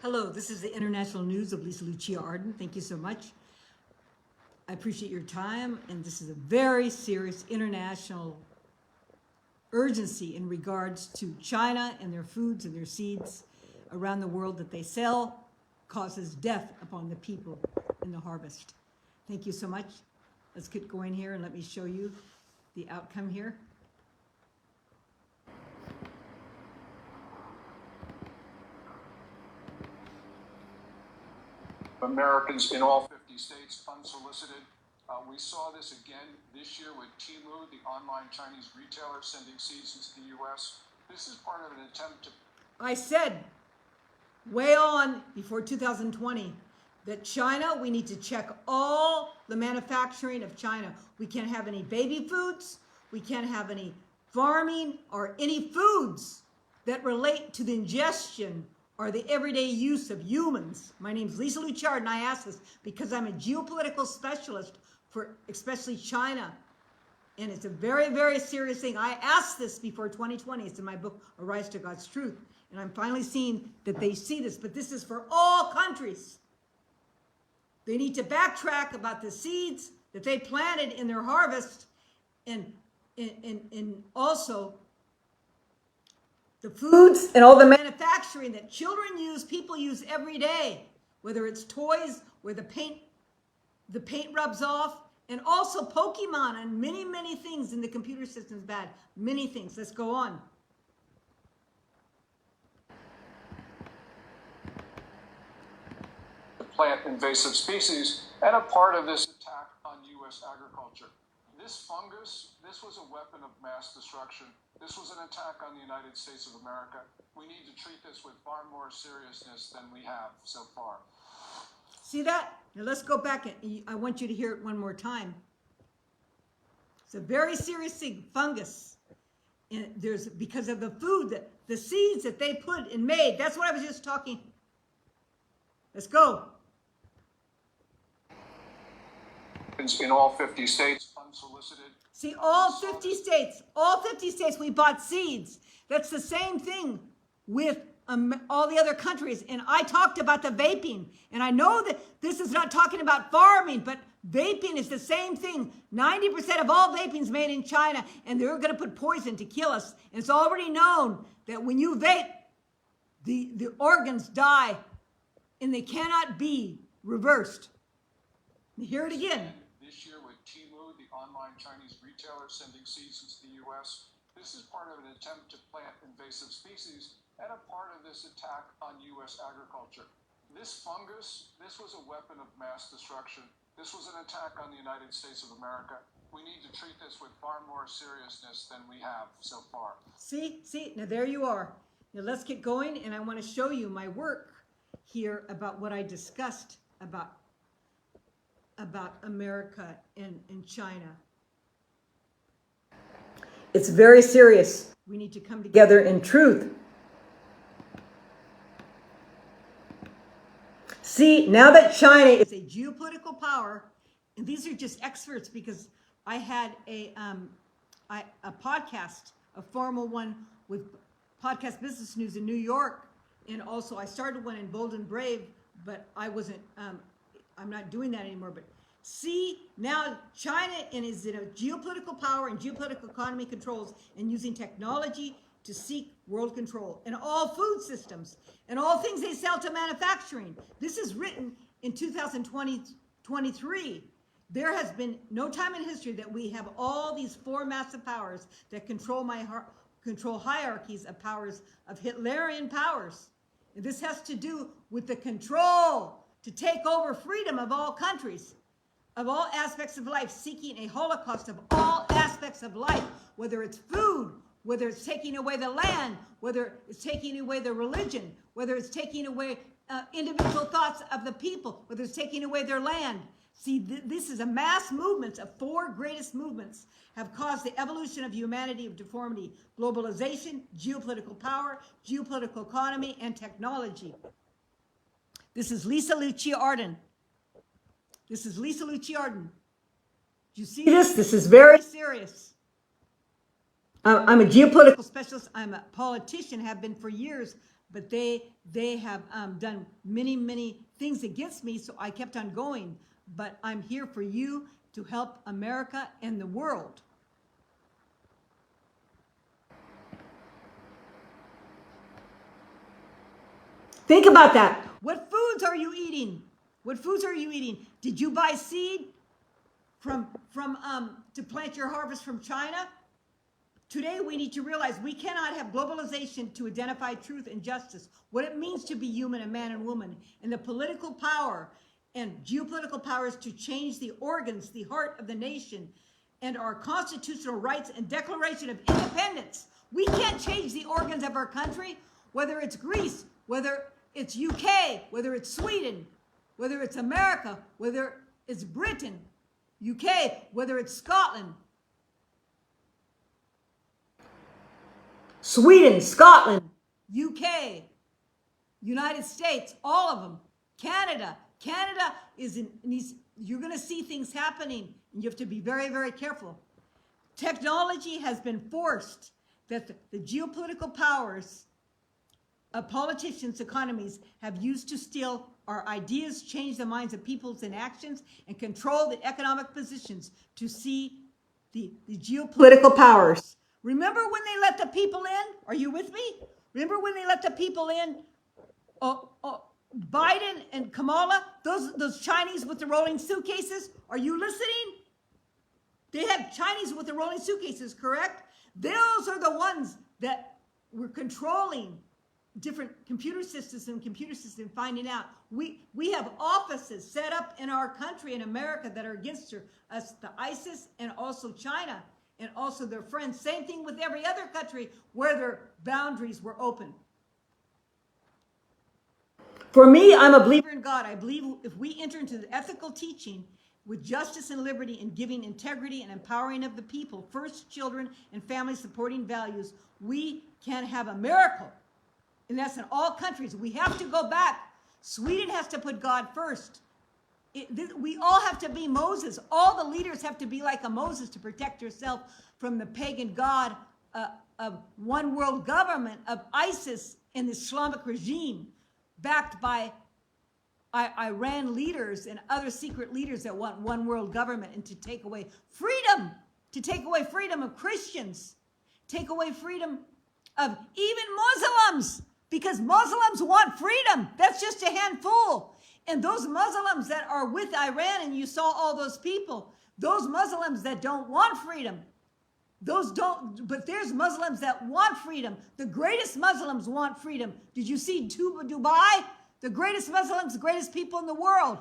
Hello, this is the International News of Lisa Lucia Arden. Thank you so much. I appreciate your time, and this is a very serious international urgency in regards to China and their foods and their seeds around the world that they sell causes death upon the people in the harvest. Thank you so much. Let's get going here and let me show you the outcome here. Americans in all 50 states unsolicited. We saw this again this year with Temu, the online Chinese retailer sending seeds into the U.S. This is part of an attempt to... I said way on before 2020 that China, we need to check all the manufacturing of China. We can't have any baby foods. We can't have any farming or any foods that relate to the ingestion or the everyday use of humans. My name is Lisa Lucia Arden, and I ask this because I'm a geopolitical specialist for especially China. And it's a very, very serious thing. I asked this before 2020. It's in my book, A Rise to God's Truth. And I'm finally seeing that they see this, but this is for all countries. They need to backtrack about the seeds that they planted in their harvest and also the foods and all the manufacturing that children use, people use every day, whether it's toys where the paint rubs off, and also Pokemon and many, many things in the computer system is bad. Many things. Let's go on. Plant invasive species and a part of this attack on U.S. agriculture. This fungus, this was a weapon of mass destruction. This was an attack on the United States of America. We need to treat this with far more seriousness than we have so far. See that? Now let's go back. And I want you to hear it one more time. It's a very serious thing, fungus. And there's because of the food, the seeds that they put and made. That's what I was just talking. Let's go. In all 50 states, unsolicited. See, all 50 states, we bought seeds. That's the same thing with all the other countries. And I talked about the vaping. And I know that this is not talking about farming, but vaping is the same thing. 90% of all vaping is made in China, and they're going to put poison to kill us. And it's already known that when you vape, the organs die, and they cannot be reversed. Hear it again. This year with Temu, the online Chinese retailer sending seeds into the U.S. This is part of an attempt to plant invasive species and a part of this attack on U.S. agriculture. This fungus, this was a weapon of mass destruction. This was an attack on the United States of America. We need to treat this with far more seriousness than we have so far. See, now there you are. Now let's get going, and I want to show you my work here about what I discussed about America and China. It's very serious. We need to come together in truth. See, now that China is a geopolitical power, and these are just experts because I had a podcast, a formal one with Podcast Business News in New York, and also I started one in Bold and Brave, but I wasn't, I'm not doing that anymore. But see, now China is in a geopolitical power and geopolitical economy controls and using technology to seek world control and all food systems and all things they sell to manufacturing. This is written in 2023. There has been no time in history that we have all these four massive powers that control hierarchies of powers, of Hitlerian powers. And this has to do with the control to take over freedom of all countries, of all aspects of life, seeking a holocaust of all aspects of life, whether it's food, whether it's taking away the land, whether it's taking away the religion, whether it's taking away individual thoughts of the people, whether it's taking away their land. See, this is a mass movement of four greatest movements have caused the evolution of humanity of deformity: globalization, geopolitical power, geopolitical economy, and technology. This is Lisa Lucia Arden. This is Lisa Lucia Arden. Do you see this? This is very serious. I'm a geopolitical specialist. I'm a politician, have been for years, but they have done many things against me, so I kept on going. But I'm here for you to help America and the world. Think about that. What foods are you eating? What foods are you eating? Did you buy seed from to plant your harvest from China? Today, we need to realize we cannot have globalization to identify truth and justice, what it means to be human, a man and woman, and the political power and geopolitical powers to change the organs, the heart of the nation, and our constitutional rights and Declaration of Independence. We can't change the organs of our country, whether it's Greece, whether it's UK, whether it's Sweden, whether it's America, whether it's Britain, UK, whether it's Scotland. Sweden, Scotland, UK, United States, all of them. Canada. Canada is in, you're going to see things happening, and you have to be very careful. Technology has been forced that the geopolitical powers of politicians, economies have used to steal our ideas, change the minds of peoples and actions, and control the economic positions to see the geopolitical powers. Remember when they let the people in? Are you with me? Remember when they let the people in? Biden and Kamala, those Chinese with the rolling suitcases, are you listening? They had Chinese with the rolling suitcases, correct? Those are the ones that were controlling different computer systems finding out. We have offices set up in our country, in America, that are against us, the ISIS and also China and also their friends. Same thing with every other country where their boundaries were open. For me, I'm a believer in God. I believe if we enter into the ethical teaching with justice and liberty and giving integrity and empowering of the people, first children and family supporting values, we can have a miracle. And that's in all countries. We have to go back. Sweden has to put God first. We all have to be Moses. All the leaders have to be like a Moses to protect yourself from the pagan god of one world government, of ISIS and the Islamic regime, backed by Iran leaders and other secret leaders that want one world government and to take away freedom of Christians, take away freedom of even Muslims, because Muslims want freedom. That's just a handful. And those Muslims that are with Iran, and you saw all those people, those Muslims that don't want freedom, but there's Muslims that want freedom. The greatest Muslims want freedom. Did you see Dubai? The greatest Muslims, the greatest people in the world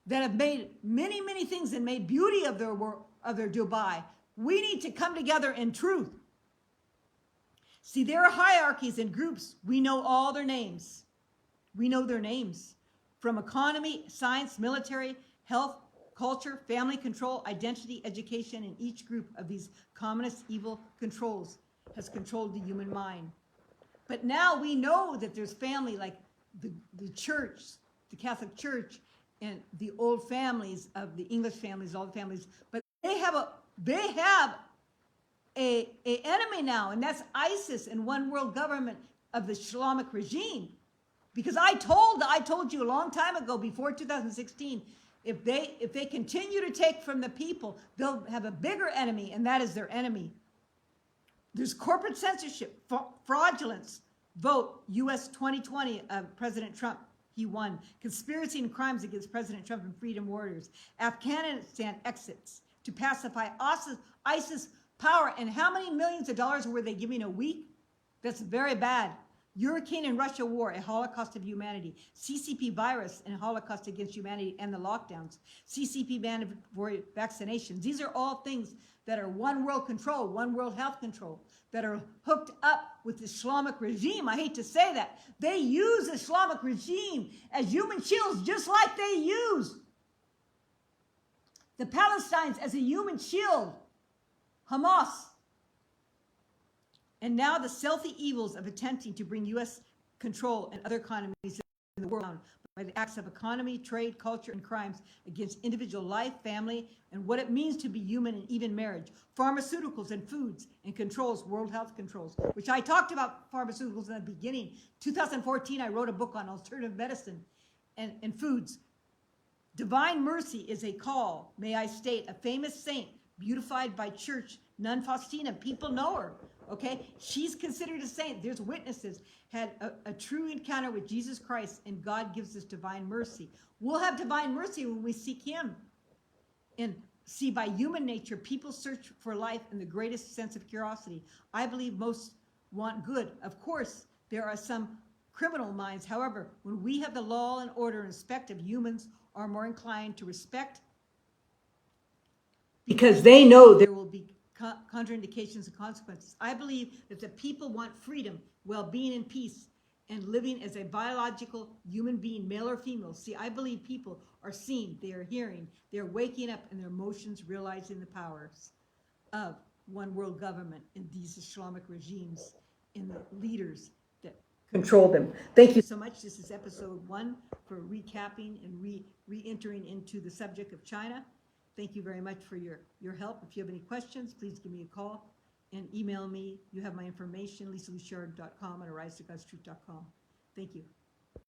that have made many things and made beauty of their world, of their Dubai. We need to come together in truth. See, there are hierarchies and groups. We know all their names. We know their names. From economy, science, military, health, culture, family control, identity, education, and each group of these communist evil controls has controlled the human mind. But now we know that there's family like the church, the Catholic Church, and the old families of the English families, all the families, but they have a enemy now, and that's ISIS and one world government of the Islamic regime. Because I told you a long time ago, before 2016, if they continue to take from the people, they'll have a bigger enemy, and that is their enemy. There's corporate censorship, fraudulence, vote, U.S. 2020, President Trump, he won. Conspiracy and crimes against President Trump and freedom warriors. Afghanistan exits to pacify ISIS power. And how many millions of dollars were they giving a week? That's very bad. Hurricane and Russia war, a holocaust of humanity. CCP virus and holocaust against humanity and the lockdowns. CCP mandatory vaccinations. These are all things that are one world control, one world health control, that are hooked up with the Islamic regime. I hate to say that. They use the Islamic regime as human shields, just like they use the Palestinians as a human shield. Hamas. And now the stealthy evils of attempting to bring U.S. control and other economies in the world by the acts of economy, trade, culture, and crimes against individual life, family, and what it means to be human and even marriage. Pharmaceuticals and foods and controls, world health controls, which I talked about pharmaceuticals in the beginning. 2014, I wrote a book on alternative medicine and foods. Divine mercy is a call, may I state, a famous saint, beautified by church, Nun Faustina. People know her, okay? She's considered a saint. There's witnesses, had a true encounter with Jesus Christ, and God gives us divine mercy. We'll have divine mercy when we seek him. And see, by human nature, people search for life in the greatest sense of curiosity. I believe most want good. Of course, there are some criminal minds. However, when we have the law and order and respect of humans, are more inclined to respect because they know there will be contraindications and consequences. I believe that the people want freedom, well-being, and peace, and living as a biological human being, male or female. See, I believe people are seeing, they are hearing, they're waking up, and their emotions realizing the powers of one world government and these Islamic regimes and the leaders that control them. Thank you so much. This is episode 1 for recapping and re-entering into the subject of China. Thank you very much for your help. If you have any questions, please give me a call and email me. You have my information, lisaluchard.com and arisetogodstruth.com. Thank you.